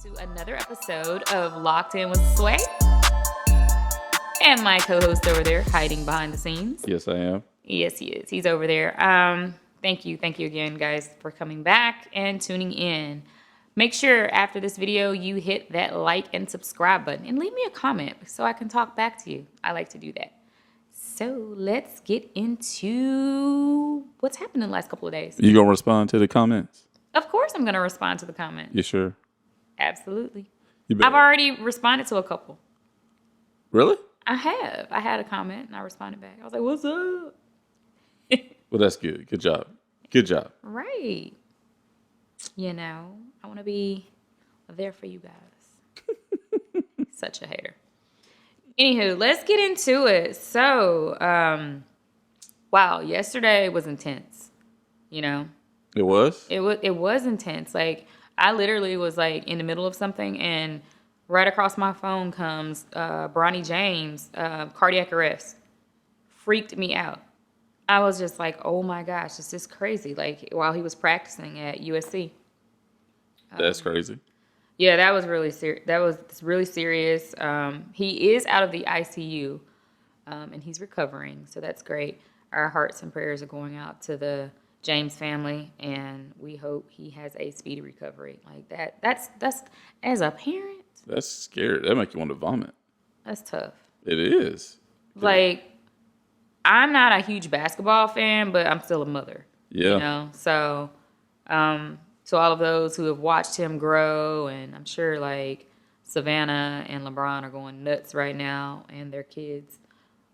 to another episode of Locked In with Sway. And my co-host over there, hiding behind the scenes. Yes, I am. Yes, he is. He's over there. Thank you again, guys, for coming back and tuning in. Make sure after this video, you hit that like and subscribe button and leave me a comment so I can talk back to you. I like to do that. So let's get into what's happened in the last couple of days. You gonna respond to the comments? Of course I'm going to respond to the comments. You sure? Absolutely. You I've already responded to a couple. Really? I have. I had a comment and I responded back. I was like, what's up? Well, that's good. Good job. Good job. Right. You know, I want to be there for you guys. Such a hater. Anywho, let's get into it. So, wow, yesterday was intense. You know? It was? It was intense. Like, I literally was like in the middle of something and right across my phone comes Bronny James, cardiac arrest. Freaked me out. I was just like, oh my gosh, this is crazy. Like, while he was practicing at USC. That's crazy. Yeah, that was really serious. That was really serious. He is out of the ICU, and he's recovering, so that's great. Our hearts and prayers are going out to the James family, and we hope he has a speedy recovery. Like that. That's as a parent. That's scary. That make you want to vomit. That's tough. It is. Like, I'm not a huge basketball fan, but I'm still a mother. Yeah. You know, so to all of those who have watched him grow, and I'm sure like Savannah and LeBron are going nuts right now, and their kids.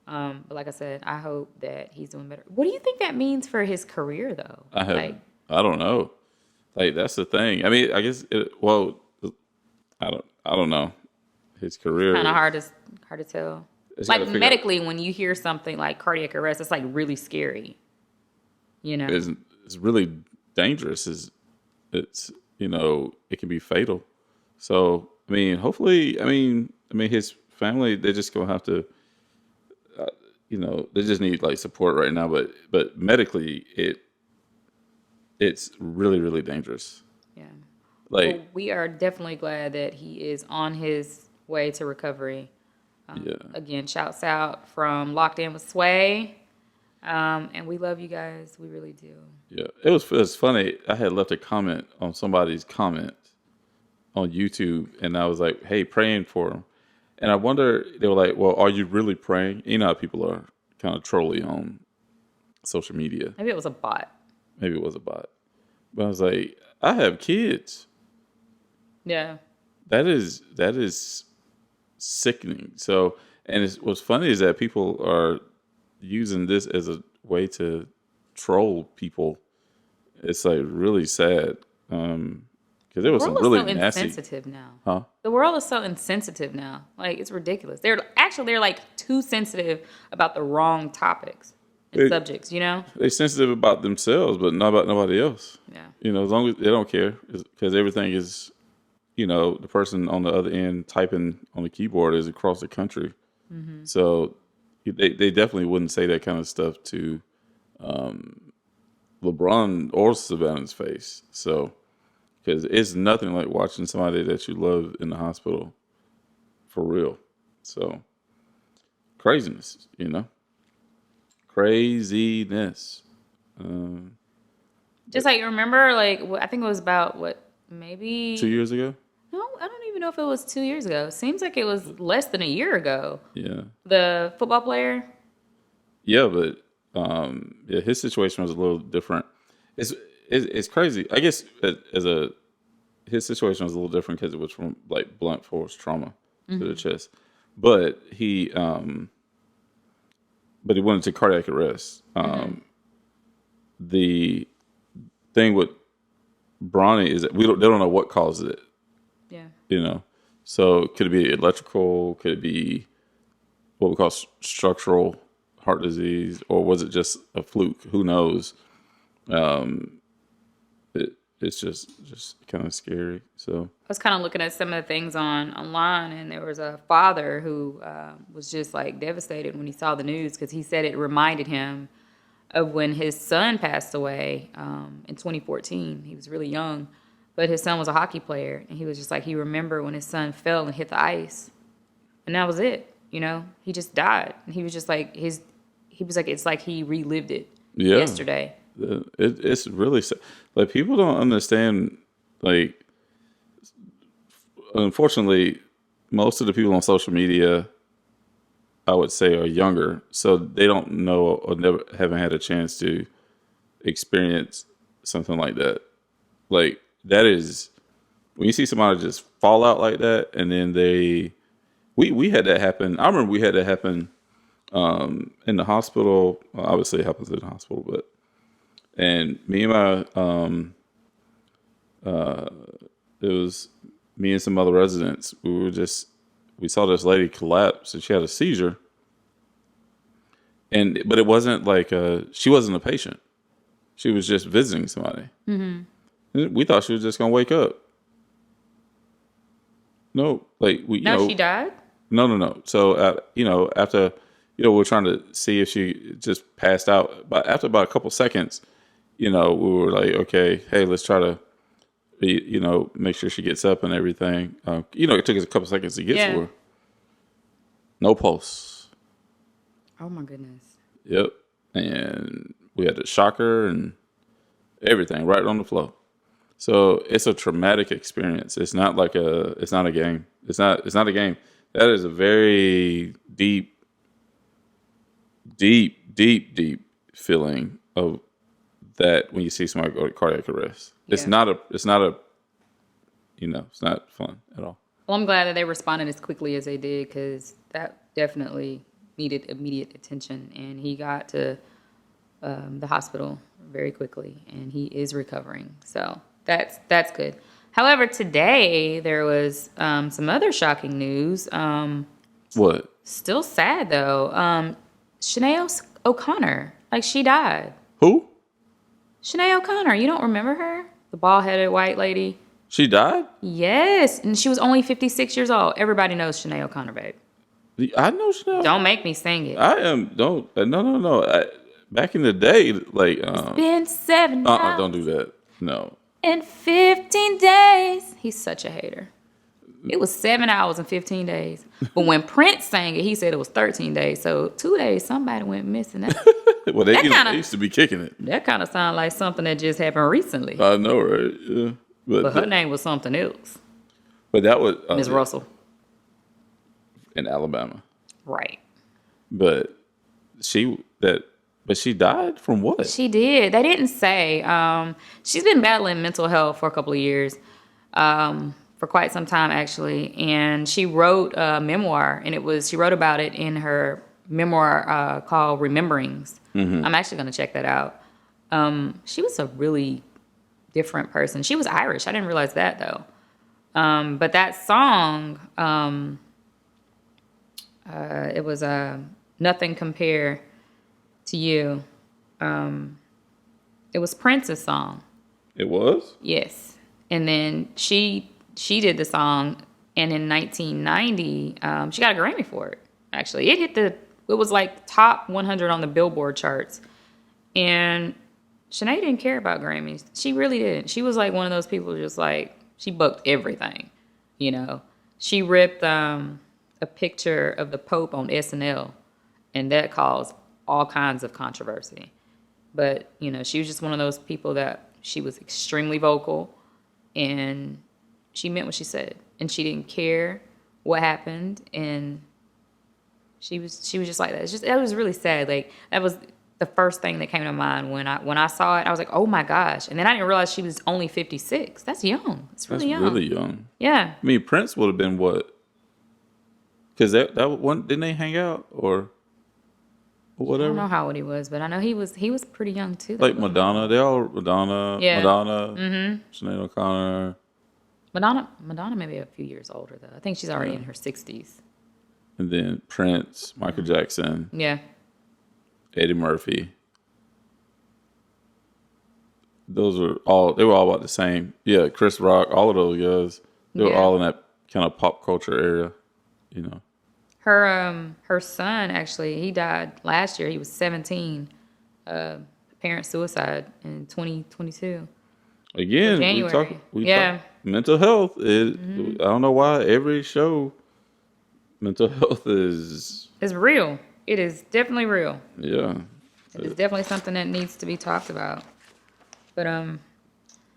But like I said, I hope that he's doing better. What do you think that means for his career, though? I don't know. Like, that's the thing. I mean, I guess. I don't know. His career Kind of hard to tell. Like medically, when you hear something like cardiac arrest, it's like really scary. You know, it's really dangerous. It's it can be fatal. So I mean, hopefully, I mean, his family, they're just gonna have to. They just need like support right now, but medically, it's really, really dangerous. Yeah. Like, well, we are definitely glad that he is on his way to recovery. yeah. Again, shouts out from Locked In with Sway. And we love you guys. We really do. Yeah. It was funny. I had left a comment on somebody's comment on YouTube, and I was like, hey, praying for him. And I wonder, they were like, well, are you really praying? You know how people are kind of trolly on social media. Maybe it was a bot. Maybe it was a bot. But I was like, I have kids. Yeah. That is sickening. So, and what's funny is that people are using this as a way to troll people. It's like really sad. Because there was some really nasty. The world is so insensitive now. Huh? The world is so insensitive now. Like, it's ridiculous. They're like too sensitive about the wrong topics and subjects, you know? They're sensitive about themselves, but not about nobody else. Yeah. As long as they don't care, because everything is, the person on the other end typing on the keyboard is across the country. Mm-hmm. So they definitely wouldn't say that kind of stuff to LeBron or Savannah's face. So, because it's nothing like watching somebody that you love in the hospital for real. So, craziness, Craziness. Just like, remember, like, I think it was about, maybe 2 years ago? No, I don't even know if it was 2 years ago. Seems like it was less than a year ago. Yeah. The football player? Yeah, but his situation was a little different. It's crazy. I guess his situation was a little different because it was from like blunt force trauma to the chest. But he went into cardiac arrest. The thing with Bronny is that they don't know what causes it. Yeah. So could it be electrical? Could it be what we call structural heart disease, or was it just a fluke? Who knows? It's just kind of scary. So I was kind of looking at some of the things online, and there was a father who was just like devastated when he saw the news because he said it reminded him of when his son passed away in 2014. He was really young. but his son was a hockey player, and he was just like, he remembered when his son fell and hit the ice, and that was it. You know, he just died. And he was just like he was like, it's like he relived it Yeah. yesterday. It's really sad. Like, people don't understand. Like, unfortunately, most of the people on social media, I would say, are younger, so they don't know or haven't had a chance to experience something like that. Like, that is, when you see somebody just fall out like that, and then we had that happen. I remember we had that happen in the hospital. Well, obviously, it happens in the hospital, and me and it was me and some other residents. We saw this lady collapse, and she had a seizure. But it wasn't like she wasn't a patient. She was just visiting somebody. Mm-hmm. We thought she was just gonna wake up. No, like She died? No. So after we were trying to see if she just passed out, but after about a couple seconds, we were like, okay, hey, let's try to make sure she gets up and everything. It took us a couple seconds to get to her. No pulse. Oh my goodness. Yep. And we had to shock her and everything right on the floor. So it's a traumatic experience. It's not it's not a game. It's not a game. That is a very deep feeling of that when you see somebody go to cardiac arrest. Yeah. It's not fun at all. Well, I'm glad that they responded as quickly as they did, because that definitely needed immediate attention, and he got to the hospital very quickly, and he is recovering. So that's good. However, today there was some other shocking news. What? Still sad though. Sinead O'Conner, like, she died. Who? Sinead O'Conner. You don't remember her? The bald-headed white lady. She died? Yes, and she was only 56 years old. Everybody knows Sinead O'Conner, babe. I know Sinead. Don't make me sing it. No. Back in the day, like, it's been 7 hours. Don't do that. No. In 15 days. He's such a hater. It was 7 hours and 15 days. But when Prince sang it, he said it was 13 days. So 2 days, somebody went missing. Well, they used to be kicking it. That kind of sounded like something that just happened recently. I know, right? Yeah. But her name was something else. But that was Ms. Russell. In Alabama. Right. But she died from what? She did. They didn't say. She's been battling mental health for a couple of years. For quite some time, actually. And she wrote a memoir, and she wrote about it in her memoir called Rememberings. Mm-hmm. I'm actually going to check that out. She was a really different person. She was Irish. I didn't realize that, though. But that song, it was Nothing Compare to You. It was Prince's song. It was? Yes. And then she did the song, and in 1990, she got a Grammy for it, actually. It was like top 100 on the Billboard charts. And Sinead didn't care about Grammys. She really didn't. She was like one of those people just like, she booked everything, She ripped a picture of the Pope on SNL, and that caused all kinds of controversy. But, she was just one of those people that she was extremely vocal, and she meant what she said, and she didn't care what happened, and she was just like that. It was really sad. Like, that was the first thing that came to mind when I saw it. I was like, oh my gosh! And then I didn't realize she was only 56. That's young. That's really young. Really young. Yeah. I mean, Prince would have been what? Because that one, didn't they hang out or whatever? I don't know how old he was, but I know he was pretty young too. Like Madonna, Madonna, mm-hmm. Sinead O'Connor. Madonna may be a few years older, though. I think she's already in her 60s. And then Prince, Michael Jackson. Yeah. Eddie Murphy. They were all about the same. Yeah, Chris Rock, all of those guys. They were all in that kind of pop culture area, Her son, actually, he died last year. He was 17. Parent suicide in 2022. Again, January. we Yeah. talk mental health. I don't know why every show, mental health is, It's real. It is definitely real. yeah. It is definitely something that needs to be talked about. But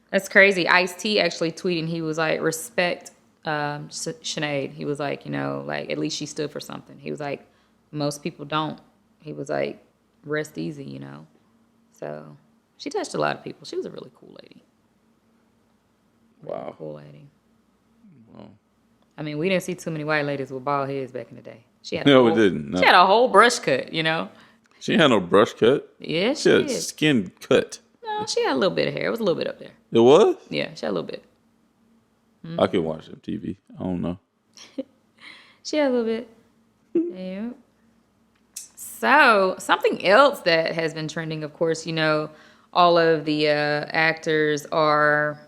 that's crazy. Ice-T actually tweeting, he was like, respect Sinead. He was like, like at least she stood for something. He was like, most people don't. He was like, rest easy, So she touched a lot of people. She was a really cool lady. Wow. Cool lady. Wow. I mean, we didn't see too many white ladies with bald heads back in the day. She had We didn't. No. She had a whole brush cut, She had no brush cut. Yeah, She she had did. skin cut. No, she had a little bit of hair. It was a little bit up there. It was? Yeah, she had a little bit. I can watch MTV. I don't know. She had a little bit. Yeah. So, something else that has been trending, of course, all of the actors are,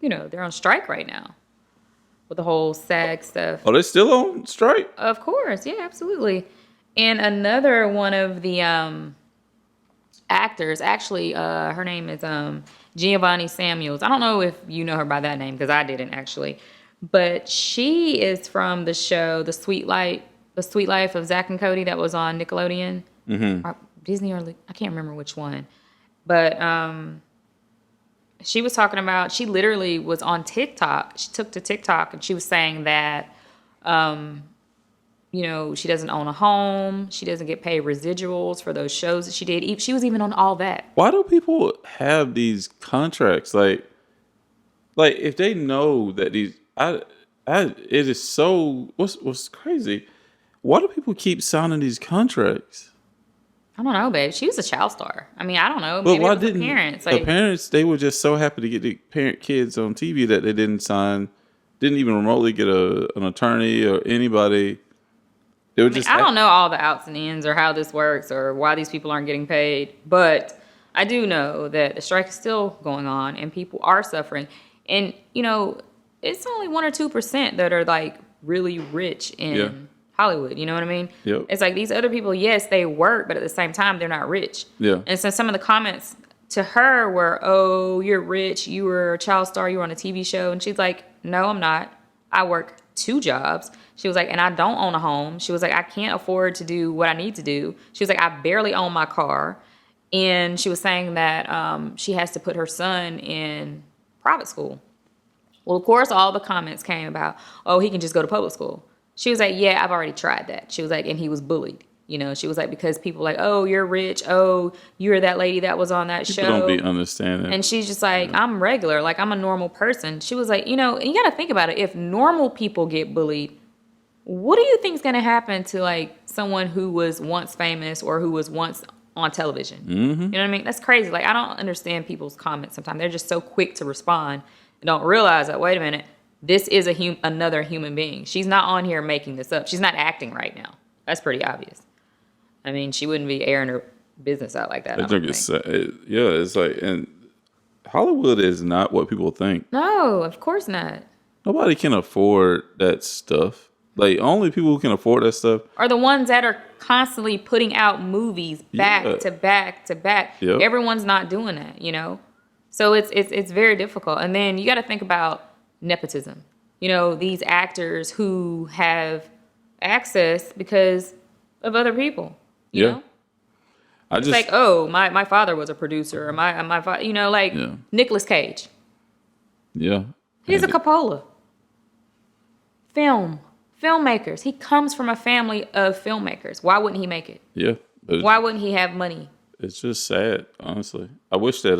they're on strike right now with the whole SAG stuff. Are they still on strike? Of course, yeah, absolutely. And another one of the actors, actually, her name is Giovanni Samuels. I don't know if you know her by that name because I didn't actually, but she is from the show The Sweet Life of Zack and Cody that was on Nickelodeon, or Disney, or I can't remember which one. But she was talking about, she literally was on TikTok. She took to TikTok and she was saying that, she doesn't own a home. She doesn't get paid residuals for those shows that she did. She was even on all that. Why do people have these contracts? Like if they know that it is so, what's crazy? Why do people keep signing these contracts? I don't know, babe. She was a child star. I mean, I don't know. But Maybe why it was didn't the parents? the parents? They were just so happy to get the parent kids on TV that they didn't even remotely get an attorney or anybody. They were I don't know all the outs and ins or how this works or why these people aren't getting paid, but I do know that the strike is still going on and people are suffering. And it's only 1 or 2% that are like really rich in Hollywood. You know what I mean? Yep. It's like these other people, yes, they work, but at the same time, they're not rich. Yeah. And so some of the comments to her were, "Oh, you're rich. You were a child star. You were on a TV show." And she's like, "No, I'm not. I work 2 jobs." She was like, "And I don't own a home." She was like, "I can't afford to do what I need to do." She was like, "I barely own my car." And she was saying that she has to put her son in private school. Well, of course, all the comments came about, "Oh, he can just go to public school." She was like, "Yeah, I've already tried that." She was like, and he was bullied. She was like, because people like, "Oh, you're rich. Oh, you're that lady that was on that show." People don't be understanding. And she's just like, "I'm regular. Like, I'm a normal person." She was like, and you got to think about it. If normal people get bullied, what do you think is going to happen to like someone who was once famous or who was once on television? You know what I mean? That's crazy. Like, I don't understand people's comments sometimes. They're just so quick to respond and don't realize that, wait a minute, this is another human being. She's not on here making this up. She's not acting right now. That's pretty obvious. I mean, she wouldn't be airing her business out like that. It's like, and Hollywood is not what people think. No, of course not. Nobody can afford that stuff. Like, only people who can afford that stuff are the ones that are constantly putting out movies back to back to back. Yep. Everyone's not doing that, So it's very difficult. And then you got to think about nepotism. These actors who have access because of other people. You know? It's like, oh, my father was a producer, or my father, Nicolas Cage. Yeah. He's a Coppola. Filmmakers. He comes from a family of filmmakers. Why wouldn't he make it? Yeah. Why wouldn't he have money? It's just sad, honestly. I wish that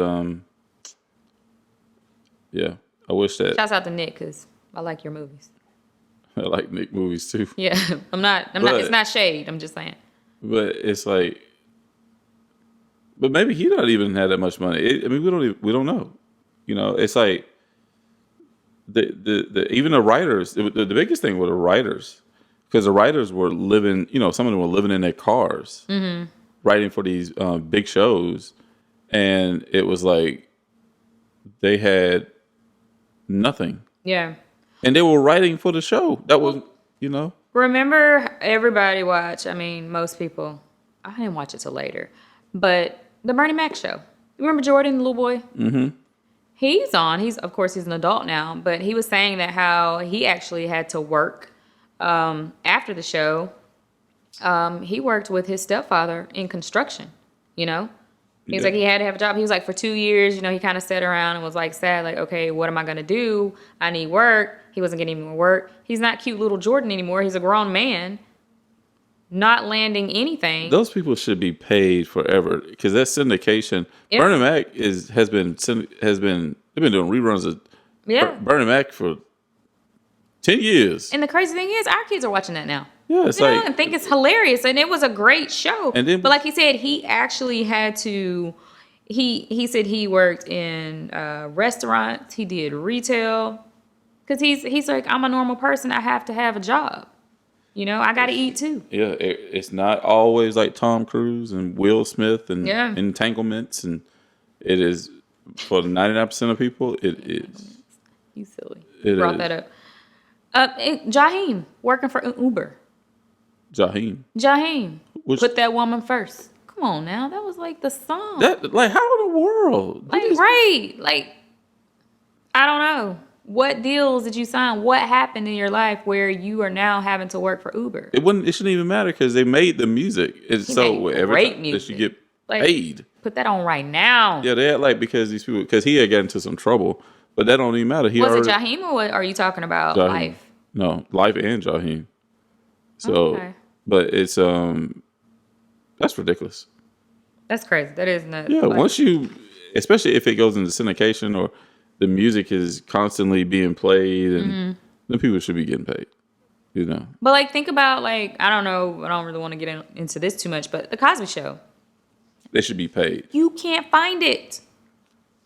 Shouts out to Nick, because I like your movies. I like Nick movies too. Yeah. I'm not it's not shade, I'm just saying. But it's like, but maybe he don't even have that much money. We don't know. It's like the even the writers. The biggest thing were the writers, because the writers were living. Some of them were living in their cars, writing for these big shows, and it was like they had nothing. Yeah. And they were writing for the show. That was, Remember, everybody watch. I mean, most people. I didn't watch it till later, but the Bernie Mac show. Remember Jordan, the little boy? Mm-hmm. He's on. Of course, he's an adult now, but he was saying that how he actually had to work after the show. He worked with his stepfather in construction, you know? He's like, he had to have a job. He was like, for 2 years, you know, he kind of sat around and was like sad, like, okay, what am I going to do? I need work. He wasn't getting any more work. He's not cute little Jordan anymore. He's a grown man, not landing anything. Those people should be paid forever because that syndication. Yeah. Bernie Mac has been they've been doing reruns of Bernie Mac for 10 years. And the crazy thing is, our kids are watching that now. Yeah, it's and think it's hilarious, and it was a great show. And then, but like he said, he actually had to. He said he worked in restaurants. He did retail because he's like, I'm a normal person. I have to have a job. You know, I got to eat too. Yeah, it's not always like Tom Cruise and Will Smith and entanglements, and it is for 99% of people. It is. You silly. Brought that up. Jaheim working for Uber. Jaheim. Put that woman first. Come on now. That was like the song. That, like, how in the world? Like, right. Like, I don't know. What deals did you sign? What happened in your life where you are now having to work for Uber? It shouldn't even matter because they made the music. It's so every time that you get paid. Put that on right now. Yeah, they had like because he had gotten into some trouble, but that don't even matter. Was it Jaheim or what are you talking about? Jaheim. Life? No, Life and Jaheim. So, but it's that's ridiculous. That's crazy. That is nuts. Yeah, once you, especially if it goes into syndication or the music is constantly being played, and then people should be getting paid. You know. But like, think about like I don't know. I don't really want to get into this too much, but the Cosby Show. They should be paid. You can't find it.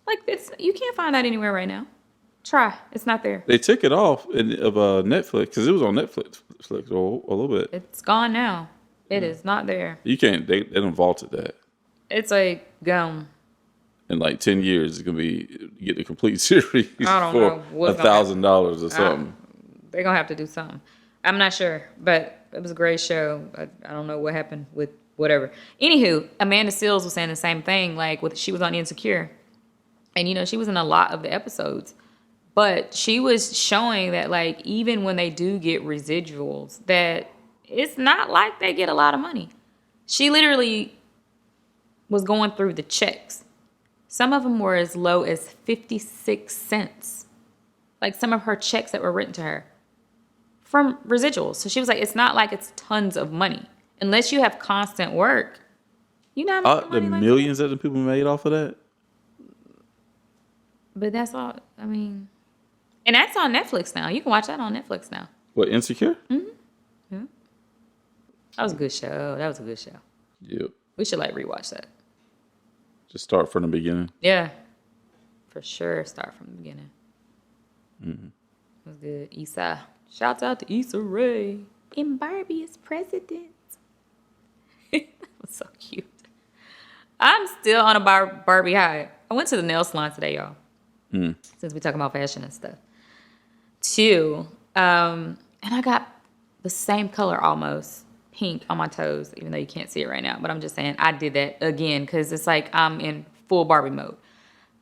Like you can't find that anywhere right now. Try. It's not there. They took it off of Netflix because it was on Netflix a little bit. It's gone now. It is not there. You can't. They done vaulted that. It's like gone. In like 10 years, it's gonna be get the complete series for $1,000 or something. They're gonna have to do something. I'm not sure, but it was a great show. I don't know what happened with whatever. Anywho, Amanda Seales was saying the same thing. Like she was on Insecure, and you know she was in a lot of the episodes. But she was showing that, like, even when they do get residuals, that it's not like they get a lot of money. She literally was going through the checks. Some of them were as low as 56 cents. Like, some of her checks that were written to her from residuals. So she was like, it's not like it's tons of money. Unless you have constant work. You know the millions that the people made off of that? But that's all, I mean... And that's on Netflix now. You can watch that on Netflix now. What, Insecure? Mm-hmm. Yeah. That was a good show. Yep. We should like rewatch that. Just start from the beginning. Yeah. For sure, start from the beginning. Mm-hmm. It was good. Issa. Shouts out to Issa Rae. And Barbie is president. That was so cute. I'm still on a Barbie high. I went to the nail salon today, y'all. Since we're talking about fashion and stuff. And I got the same color almost, pink on my toes, even though you can't see it right now. But I'm just saying I did that again because it's like I'm in full Barbie mode.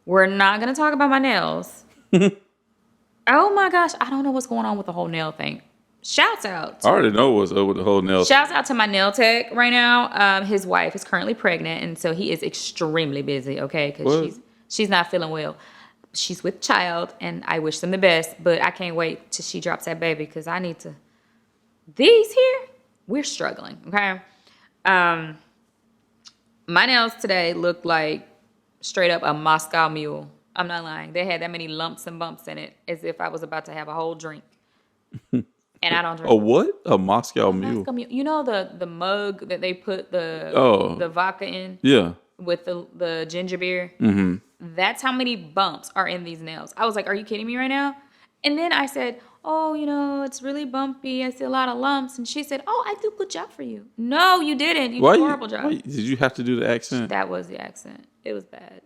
We're not going to talk about my nails. Oh my gosh, I don't know what's going on with the whole nail thing. Shouts out. I already know what's up with the whole nail. Shouts out to my nail tech right now. His wife is currently pregnant, and so he is extremely busy, okay? Because she's not feeling well. She's with child, and I wish them the best, but I can't wait till she drops that baby because I need to. These here, we're struggling, okay? My nails today looked like straight up a Moscow Mule. I'm not lying. They had that many lumps and bumps in it as if I was about to have a whole drink. And I don't drink. A what? A Moscow Mule? You know the mug that they put the vodka in? Yeah. With the ginger beer? Mm-hmm. That's how many bumps are in these nails. I was like, are you kidding me right now? And then I said, oh, you know, it's really bumpy. I see a lot of lumps. And she said, oh, I do a good job for you. No, you didn't. You did a horrible job. Did you have to do the accent? That was the accent. It was bad.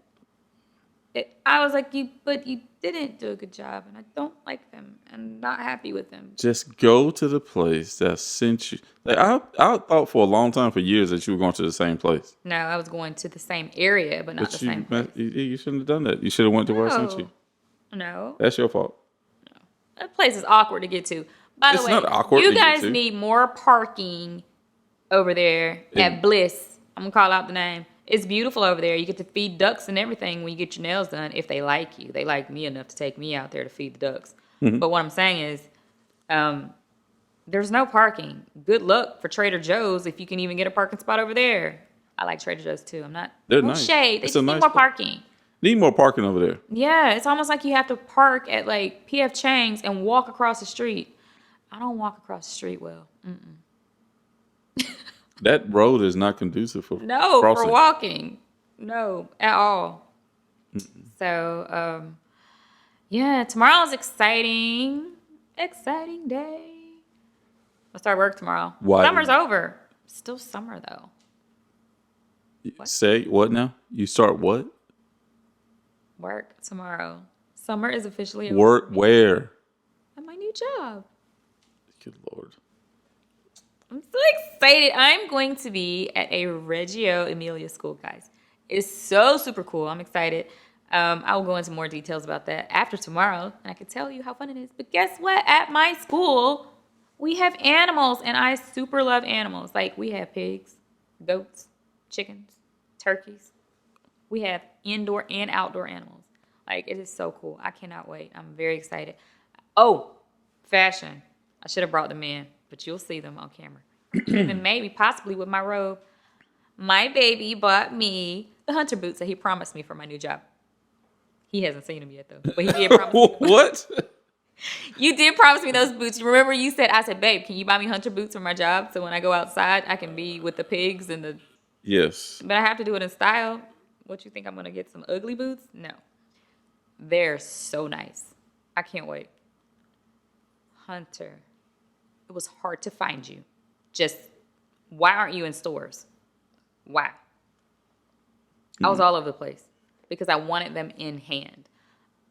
I was like, but you didn't do a good job, and I don't like them, and not happy with them. Just go to the place that sent you. Like I thought for a long time, for years, that you were going to the same place. No, I was going to the same area, but not the But same place. you shouldn't have done that. You should have went to where I sent you. No. That's your fault. That place is awkward to get to. By the It's way, not awkward you to get guys to. need more parking over there at Bliss. I'm gonna call out the name. It's beautiful over there. You get to feed ducks and everything when you get your nails done. If they like you, they like me enough to take me out there to feed the ducks. Mm-hmm. But what I'm saying is, there's no parking. Good luck for Trader Joe's if you can even get a parking spot over there. I like Trader Joe's too. They're no nice. shade. They It's just a need nice more place. parking. Need more parking over there. Yeah, it's almost like you have to park at like PF Chang's and walk across the street. I don't walk across the street well. That road is not conducive for No, crossing. for walking. No, at all. So, yeah, tomorrow's exciting. Exciting day. I'll start work tomorrow. Why? Summer's over. Still summer though. Say what now? You start what? Work tomorrow. Summer is officially over. Work where? At my new job. Good Lord. I'm so excited. I'm going to be at a Reggio Emilia school, guys. It's so super cool. I'm excited. I will go into more details about that after tomorrow, and I can tell you how fun it is. But guess what? At my school, we have animals, and I super love animals. Like, we have pigs, goats, chickens, turkeys. We have indoor and outdoor animals. Like, it is so cool. I cannot wait. I'm very excited. Oh, fashion. I should have brought them in, but you'll see them on camera. Even maybe, possibly with my robe. My baby bought me the hunter boots that he promised me for my new job. He hasn't seen them yet, though. But he did promise me. What? You did promise me those boots. You remember you said, I said, babe, can you buy me hunter boots for my job so when I go outside, I can be with the pigs and the... Yes. But I have to do it in style. What, you think I'm going to get some ugly boots? No. They're so nice. I can't wait. Hunter. It was hard to find you. Just, why aren't you in stores? Why? I was all over the place because I wanted them in hand.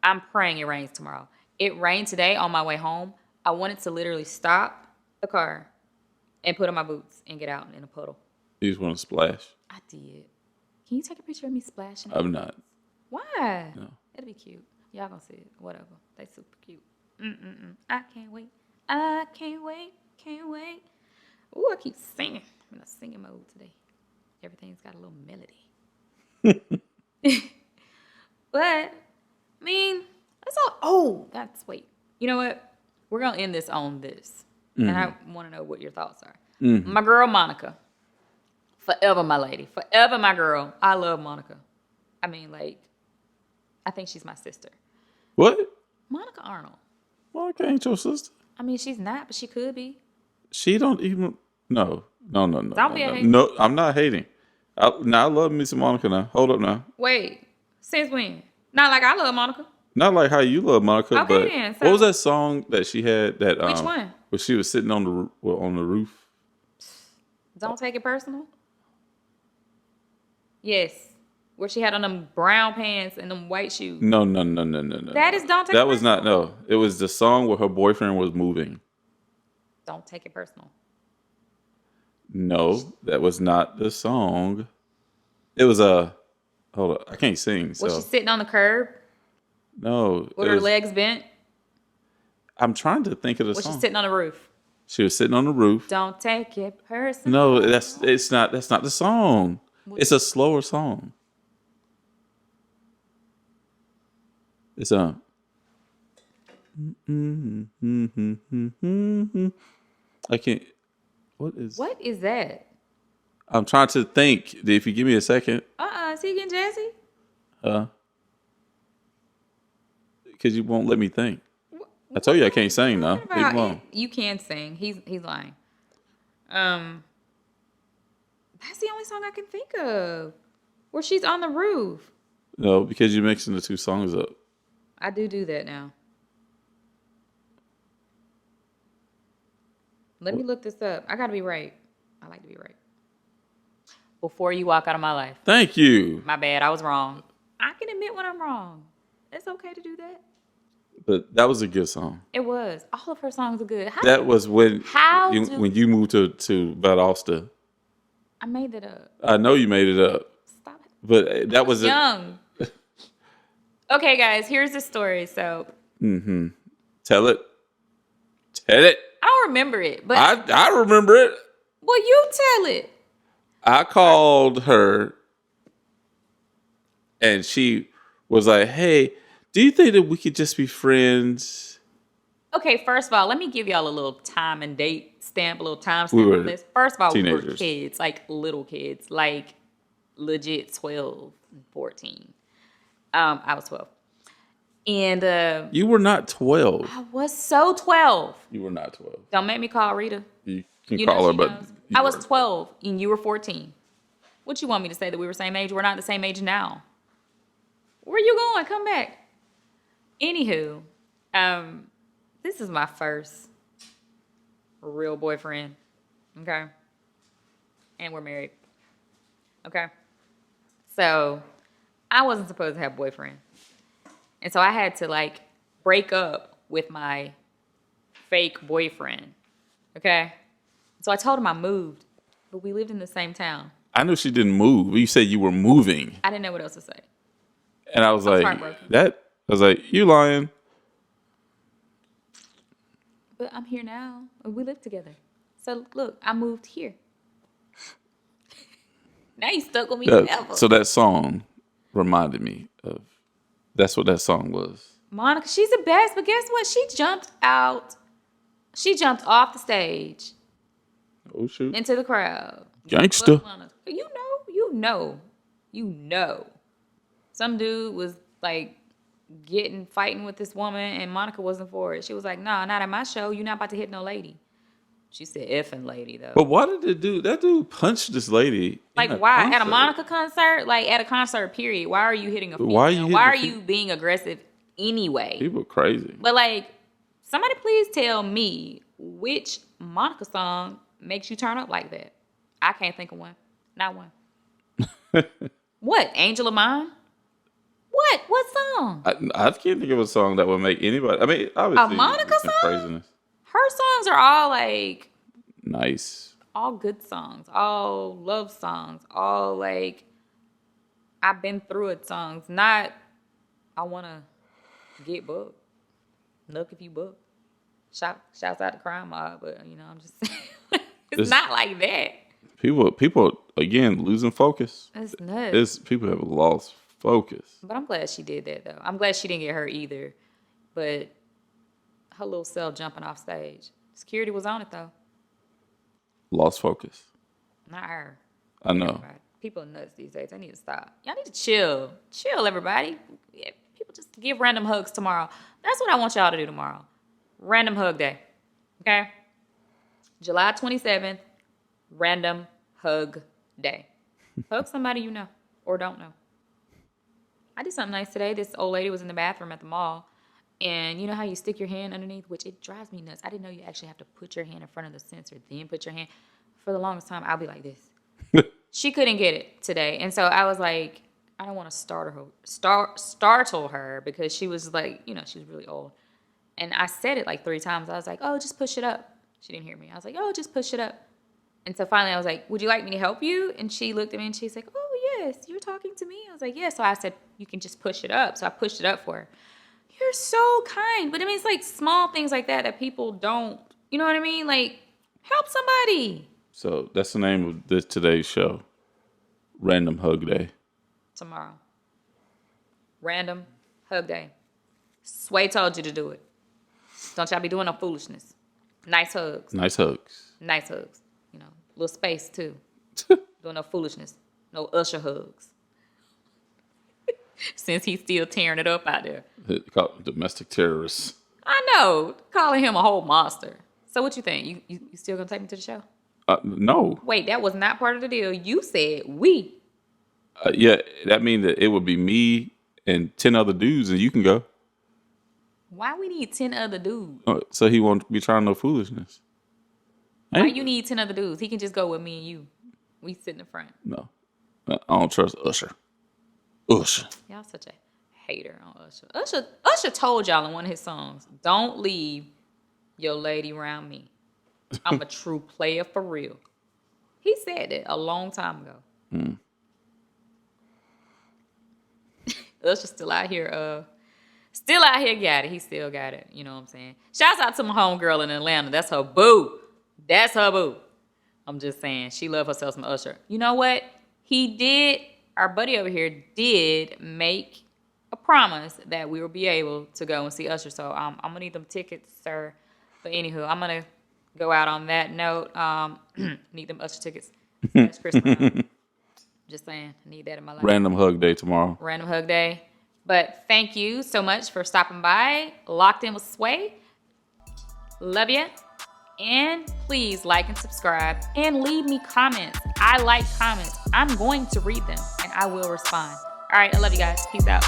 I'm praying it rains tomorrow. It rained today on my way home. I wanted to literally stop the car and put on my boots and get out in a puddle. You just want to splash? I did. Can you take a picture of me splashing? I'm not. Why? No. It'll be cute. Y'all gonna see it. Whatever. They super cute. I can't wait. I can't wait. Can't wait. Ooh, I keep singing. I'm in a singing mode today. Everything's got a little melody. But, I mean, that's all. Oh, wait. You know what? We're going to end this on this. And I want to know what your thoughts are. My girl, Monica. Forever my lady. Forever my girl. I love Monica. I mean, like, I think she's my sister. What? Monica Arnold. Monica ain't your sister. I mean, she's not, but she could be. She don't even... No. Don't be a hater. No, I'm not hating. I love me some Monica now. Hold up now. Wait. Since when? Not like I love Monica. Not like how you love Monica, Okay, but then, so- what was that song that she had that Which one? where she was sitting on the roof? Don't take it personal. Yes. Where she had on them brown pants and them white shoes. No. That is Don't Take It That was Personal. not no. It was the song where her boyfriend was moving. Don't take it personal. No, that was not the song. It was a hold up. I can't sing. So Was she sitting on the curb no. with her legs bent? I'm trying to think of the Was song. she sitting on the roof? She was sitting on the roof. Don't take it personal. No, that's not the song. It's a slower song. It's I can't. What is that? I'm trying to think. If you give me a second, Is he getting jazzy? because you won't let me think. I told you I can't sing now. Leave me alone. You can sing. He's lying. That's the only song I can think of where she's on the roof. No, because you're mixing the two songs up. I do that now. Let me look this up. I gotta be right. I like to be right. Before you walk out of my life. Thank you. My bad. I was wrong. I can admit it when I'm wrong. It's okay to do that. But that was a good song. It was. All of her songs are good. That was when How when you moved to Valdosta. I made that up. I know you made it up, Stop it. but that was Young. Okay, guys, here's the story. So Tell it. Tell it. I don't remember it, but I remember it. well, you tell it. I called her, and she was like, "Hey, do you think that we could just be friends?" Okay, first of all, let me give y'all a little time and date stamp, a little time We stamp were on this. First of all, we were teenagers. kids, like little kids, like legit 12 and 14. I was 12. And You were not 12. I was so 12. You were not 12. Don't make me call Rita. You can You call know her, she but knows. you I was weren't. 12 and you were 14. What you want me to say, that we were same age? We're not the same age now. Where you going? Come back. Anywho, this is my first real boyfriend. Okay. And we're married. Okay. So I wasn't supposed to have a boyfriend. And so I had to like break up with my fake boyfriend. Okay. So I told him I moved, but we lived in the same town. I knew she didn't move. You said you were moving. I didn't know what else to say. And I was like, heartbroken. I was like, you lying. But I'm here now. And we live together. So look, I moved here. Now you stuck with me forever. So that song reminded me of, that's what that song was. Monica, she's the best, but guess what? She jumped out. She jumped off the stage Oh, shoot. into the crowd. Gangsta. You know. Some dude was like fighting with this woman, and Monica wasn't for it. She was like, "Nah, not at my show. You're not about to hit no lady." She said, "Effing lady, though." But why did that dude punch this lady? Like, why? At a Monica concert? Like, at a concert, period. Why are you hitting a female? Why are you being aggressive anyway? People crazy. But, like, somebody please tell me which Monica song makes you turn up like that. I can't think of one. Not one. What? Angel of Mine? What? What song? I can't think of a song that would make anybody. I mean, obviously, A Monica some song? craziness. Her songs are all, like, Nice. all good songs, all love songs, all, like, I've been through it songs. Not, I want to get booked. Look if you book. Shouts out to Crime Mob, but, you know, I'm just saying. It's not like that. People again losing focus. That's nuts. People have lost focus. But I'm glad she did that, though. I'm glad she didn't get hurt either. But her little self jumping off stage. Security was on it, though. Lost focus. Not her. I know. Everybody. People are nuts these days. They need to stop. Y'all need to chill. Chill, everybody. Yeah, people just give random hugs tomorrow. That's what I want y'all to do tomorrow. Random hug day. Okay? July 27th, random hug day. Hug somebody you know or don't know. I did something nice today. This old lady was in the bathroom at the mall. And you know how you stick your hand underneath, which it drives me nuts. I didn't know you actually have to put your hand in front of the sensor, then put your hand. For the longest time, I'll be like this. She couldn't get it today. And so I was like, I don't want to startle her because she was like, you know, she was really old. And I said it like 3 times. I was like, oh, just push it up. She didn't hear me. I was like, oh, just push it up. And so finally I was like, would you like me to help you? And she looked at me and she's like, oh, yes, you're talking to me? I was like, yeah. So I said, you can just push it up. So I pushed it up for her. You're so kind. But I mean, it's like small things like that people don't, you know what I mean? Like, help somebody. So that's the name of today's show. Random Hug Day. Tomorrow. Random hug day. Sway told you to do it. Don't y'all be doing no foolishness. Nice hugs. Nice hugs. Nice hugs. You know, little space too. Doing no foolishness. No Usher hugs. Since he's still tearing it up out there. Domestic terrorists. I know. Calling him a whole monster. So what you think? You still gonna take me to the show? No. Wait, that was not part of the deal. You said we. Yeah, that means that it would be me and 10 other dudes, and you can go. Why we need 10 other dudes? So he won't be trying no foolishness. Why you need 10 other dudes? He can just go with me and you. We sit in the front. No. I don't trust Usher. Usher. Y'all such a Hater on Usher. Usher told y'all in one of his songs, don't leave your lady around me. I'm a true player for real. He said that a long time ago. Usher still out here, got it. He still got it. You know what I'm saying? Shouts out to my homegirl in Atlanta. That's her boo. That's her boo. I'm just saying. She love herself some Usher. You know what? Our buddy over here did make a promise that we will be able to go and see Usher. So I'm going to need them tickets, sir. But anywho, I'm going to go out on that note. Need them Usher tickets. That's Christmas. Just saying. I need that in my life. Random hug day tomorrow. Random hug day. But thank you so much for stopping by. Locked In with Sway. Love ya. And please like and subscribe and leave me comments. I like comments. I'm going to read them and I will respond. All right. I love you guys. Peace out.